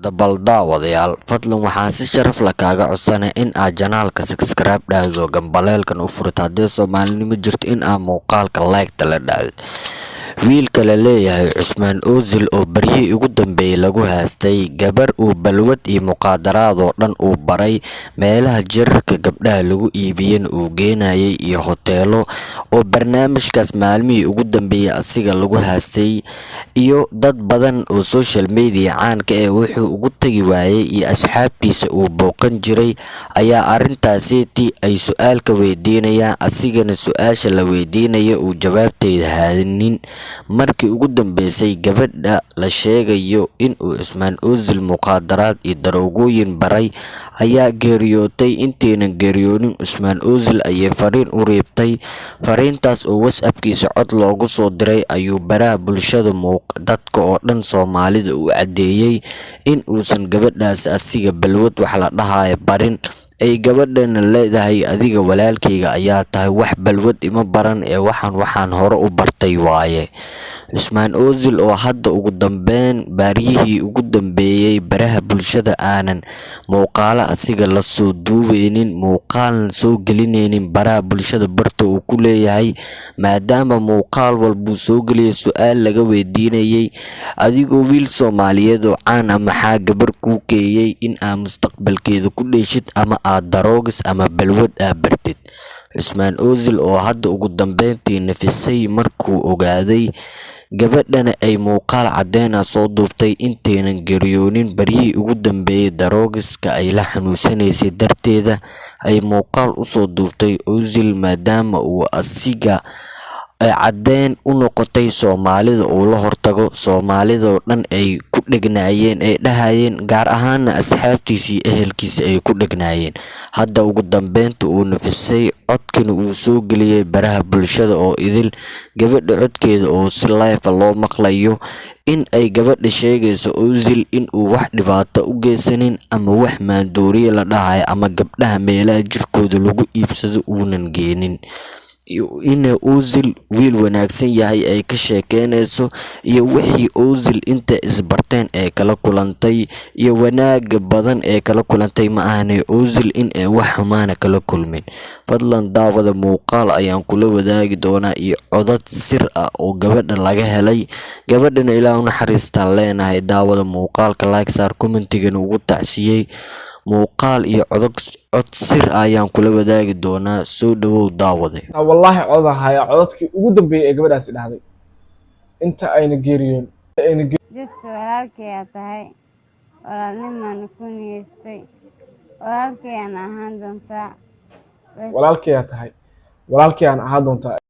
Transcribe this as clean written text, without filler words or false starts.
Daawadayaal, fadlan waxaan si sharaf leh kaaga codsanay in aad janaalka subscribe dhahdo gambaleelkan u furto haddii Soomaalinimo jirto in aad muuqaalka like la dhahdo. Wiilka la leeyahay Cusmaan Ozil oo baryihii ugu dambeeyay lagu haastay gabar uu balwad iyo muqaadaraad oo dhan uu baray, meelaha jirarka gabdhaha lagu iibiyana uu geenayay iyo hoteelo oo barnaamijkaas maalmihii ugu dambeeyay asiga lagu haastay, iyo dad badan oo social media caanka ee wuxuu ugu tagi waayay iyo asxaabtiisa uu booqan jiray ayaa arrintaasi ay su'aal ka weydiinayaan, asigana su'aasha la weydiinaya uu jawaabteeda haynin. Markii ugu dambeysay gabadha la sheegayo in uu Cusmaan Ozil muqaadaraad iyo daroogooyin baray ayaa geeriyootay. Intaynan geeriyoonin Cusmaan Ozil ayay fariin u reebtay, fariintaas oo WhatsApp-kiisa cod loogu soo diray ayuu baraha bulshada dadka oo dhan Soomaalida u cadeeyay in uusan gabadhaas asiga balwad wax la dhahayo barin, ay gabadhana leedahay adiga walaalkayga ayaa tahay, wax balwad ima baran ee waxaan hore u bartay waaye. Cusmaan Ozil oo hadda ugu dambeyn baariyihii ugu dambeeyay baraha bulshada aanan muuqaala asiga la soo duubeynin, muuqaalna soo gelinaynin baraha bulshada barta uu ku leeyahay, maadaama muuqaal walbuu soo geliyay su'aal laga weydiinayay adigoo wiil Soomaaliyeed oo caan ah maxaa gabar kuu geeyay in aad mustaqbalkeeda ku dheeshid ama aad daroogis ama balwad aad bartid. Cusmaan Ozil oo hadda ugu dambeyntii nafisay markuu ogaaday gabadhana ay muuqaal cadeen ah soo duubtay intaynan geeriyoonin baryihii ugu dambeeyay daroogiska ay la xanuunsanaysay darteeda ay muuqaal u soo duubtay Ozil, maadaama uu asiga cadeen u noqotay Soomaalida uu la hortago, Soomaalida oo dhan ay ku dhegnaayeen ay dhahayeen, gaar ahaana asxaabtiisa iyo ehelkiisa ay ku dhegnaayeen. Hadda ugu dambeynta uu nafisay, codkana uu soo geliyay baraha bulshada oo idil, gabadha codkeeda oo si live loo maqlayo, in ay gabadha sheegayso Ozil in uu wax dhibaato u geysanin ama wax maandooriye la dhahayo ama gabdhaha meelaha jirkooda lagu iibsado uunan geenin, in Ozil wiil wanaagsan yahay ay ka sheekeynayso, iyo wixii Ozil inta isbarteen ee kala kulantay iyo wanaaga badan ee kala kulantay, ma ahanay Ozil in ay wax xumaana kala kulmin. Fadlan daawada muuqaal ayaan kula wadaagi doonaa iyo codad sir ah oo gabadha laga helay, gabadhana Ilaahay u naxariistaan leenahay. Daawada muuqaalka like saar, commentigana ugu tacsiyay, muuqaal iyo cod sir ayaan kula wadaagi doonaa. Soo dhawow daawade. Wallahi codahay codadkii ugu dambeeyay ee gabadhaas dhahday inta ayna geeriyoon walaalkay tahay, walaalnimaan ku niyeystay, walaalkay aan ahaan doontaa.